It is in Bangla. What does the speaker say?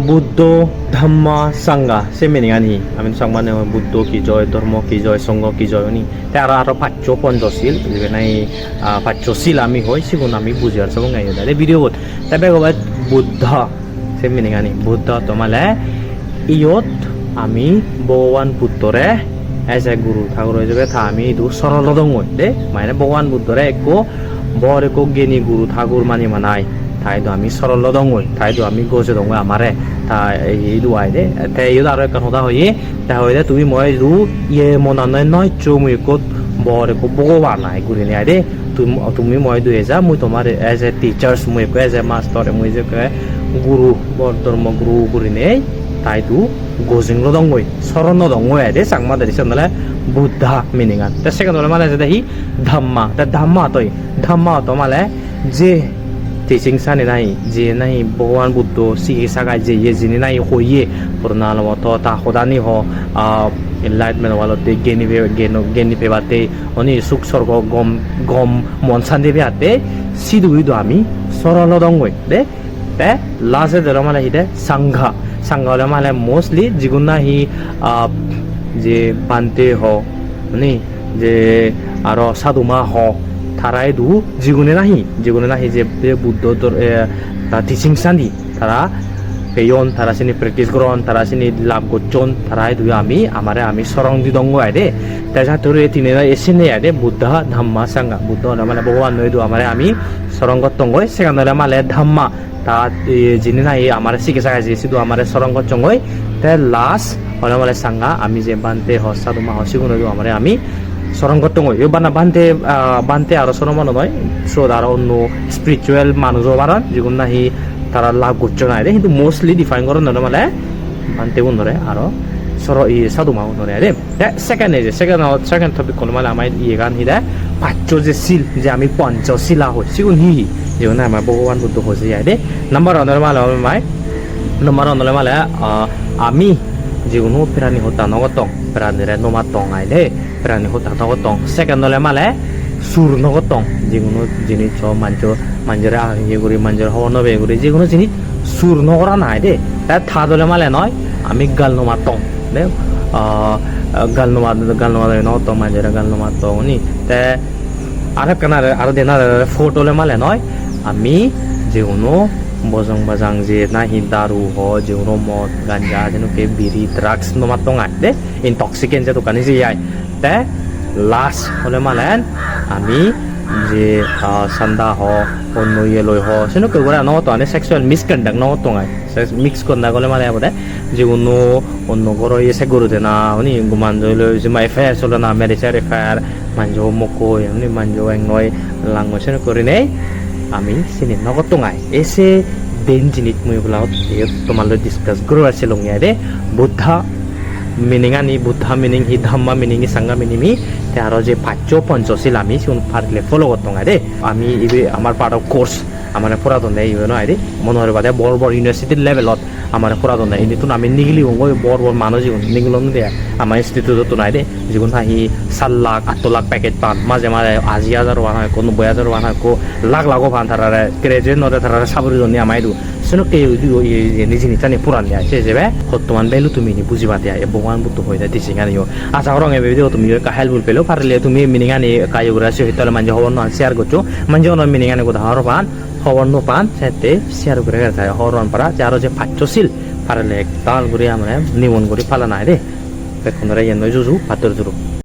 বুদ্ধ ধাম্মা সাংগা সে মিনিং আনি আমি সংমানে বুদ্ধ কি জয় ধর্ম কি জয় সংঘ কি জয় নি তে আরো পাঁচশ পঞ্চশীল যে নাই পাঁচশীল আমি হয় সেগুলো আমি বুঝে আর সব গাই দে ভিডিও বল তবে কবাই বুদ্ধ সে মিনিং আনি বুদ্ধ তোমালে ইয়ত আমি ভগবান বুদ্ধরে এজ এ গুরু ঠাকুর হয়ে যাবে থা আমি ইদু সরল দং দে মানে ভগবান বুদ্ধরে একো বর একো জ্ঞানী গুরু ঠাকুর মানি মানাই তাইতো আমি সরল দং তাইতো আমি গোছে দং আমারে তা এই দুয়াই দে তে ইদু আরো একটা কথা হয়ে তা হইলে তুমি মই দু ইয়ে মনা নয় নয় চুমুই কো বর একো ভগবান নাই গুরি নাই দে তুমি মই দুই যা মুই তোমার এজ এ টিচার্স মুই কো এজ এ মাস্টার মুই যে গুরু বর ধর্ম গুরু গুরি নেই তাইতো গোজিংলো দংই সরণ দংই দে সাংমা দারি সনলে বুদ্ধা মিনিং তে সেকেন্ড হলো মানে যে হি ধাম্মা তে ধাম্মা তো মানে যে টিচিং সানি নাই যে নাই ভগবান বুদ্ধ চিকিৎসা গাই যে ইয়ে যিনি নাই হইয়ে পুরনাল মতো তা খোদানি হ এনলাইটমেন্ট ওয়ালতে জ্ঞানী পেবাতে অনি সুখ স্বর্গ গম মন শান্তি পেয়াতে সিদুইদো আমি সরল দংই দে তে লাস্টে ধরো মানে হিদে সংঘা হলে মানে মোস্টলি যিগুণ না হি যে বান্তে হ নি যে আর সাধুমা হ তারাই দু যিগুণে নাহি যে বুদ্ধ টিচিং সানি তারা পেয়ন তারা সিনি প্র্যাকটিস করন তারা সিনি লাভ করছন তারাই দু আমি সরং দি দঙ্গ আইদে তাছা তোর তিনে এসিনে আইদে বুদ্ধ ধাম্মা সাঙ্গা বুদ্ধ মানে ভগবান নয় দু আমি সরঙ্গ তঙ্গই সেখান হলে মালে ধাম্মা তা যিনি নাই আমার চিকিৎসা গাইছে শুধু আমার সরঙ্গ চঙ্গই তে লাস্ট হলে মানে সাঙ্গা আমি যে বান্তে হ সাধুমা হ সিগুণ আমার আমি সরঙ্গ টঙ্গই বানা বান্তে আরো সরমান নয় সো আর অন্য স্পিরিচুয়াল মানুষও বানান যেগুলো নাহি তারা লাভ করছে না কিন্তু মোস্টলি ডিফাইন করেন মানে বান্তে গুণ ধরে আরো সাধুমা গুণ ধরে সেকেন্ড টপিক কোনো মানে আমার ইয়ে গান হিদে পাঁচ যে শিল যে আমি পঞ্চশিলা হয় সেগুন হি যেগুলো আমার ভগবান বুদ্ধ হয়েছে যায় দে নাম্বার অনলে মালে আমি যেগুলো প্রাণী হতা নগতং প্রাণীরে নমা টং আইলে প্রাণী হতা নগতং সেকেন্ড হলে মালে সুর নগতং যেগুলো জিনিস মাঞ্জরে ইয়ে করি মাঞ্জরে হওয়া নবে করি যেগুলো জিনিস সুর নগরা নাই দে তার থার্ড হলে মালে নয় আমি গাল নমা টং দে গাল নমা নগতং মাঞ্জরে গাল নমা টং নি তে আর দেনা ফোর্থ হলে মালে নয় আমি যেগুলো বজং বাজাং যে নাহি দারু হ যেগুলো মদ গাঞ্জা যেন কে বিড়ি ড্রাগস নমা টঙাই দে ইনটক্সিকেন্ট যে দোকানে যে যাই তে লাস্ট হলে মালেন আমি যে সান্দা হ অন্য ইয়ে লই হ সেন কেউ করে নগত আনে সেক্সুয়াল মিসকন্ডাক্ট নগত টঙাই মিক্স কন্ডা গলে মানে বোধ যেগুলো অন্য গরো ইয়ে গরু দে না উনি মানজয় লই যে মাই ফেয়ার চলে না মেরিচার এফায়ার মানজো মকই এমনি মানজো এক নয় লাঙ্গ সেন করে নেই আমি সিনি নগদ টঙাই এসে বেন জিনিস মুই বলাও তোমালৈ ডিসকাস করো আছে লঙিয়া দে বুদ্ধা মিনিং আনি বুদ্ধা মিনিং হি ধাম্মা মিনিং হি সাঙ্গা মিনিমি তে আরো যে পাঁচ পঞ্চশীল আমি সিন পারলে ফলো করতঙাই দে আমি ইবে আমার পার্ট অফ কোর্স আমার পুরাতন দেয় ইবে নয় দে মনোহর বাদে বড় ইউনিভার্সিটির লেভেলত আমার পুরাতন দেয় কিন্তু আমি নিগলি হঙ্গই বড় মানুষ জীবন নিগলন দে আমার ইনস্টিটিউটত নাই দে যেগুন হাহি 7 লাখ 8 লাখ প্যাকেট পান মাঝে 80,000 ওয়ান হয় কোনো 90,000 ওয়ান হয় কো লাখ লাখও পান তারা গ্রাজুয়েট নদে তারা সাবরি জন্য আমাই দু সেনো কে নিজে নিতানি পুরান দেয় সে যাবে বর্তমান বেলু তুমি নি বুঝিবা দেয় ভগবান বুদ্ধ হয়ে যায় টিচিং আনিও আশা করং এবে তুমি হেল্পফুল পেলো পারলে তুমি মিনিং আনি কায়ুগ্রা সহিতলে মানজে হবন শেয়ার করছো মানজে অন মিনিং আনি কোথা হর পান হবন পান সেতে শেয়ার করে যায় হরন পারা যারো যে পাঁচশীল পারলে তাল করে আমরা নিমন করে ফালা নাই রে বেকুনরা ইয়ে নয় জুজু পাতর জুরু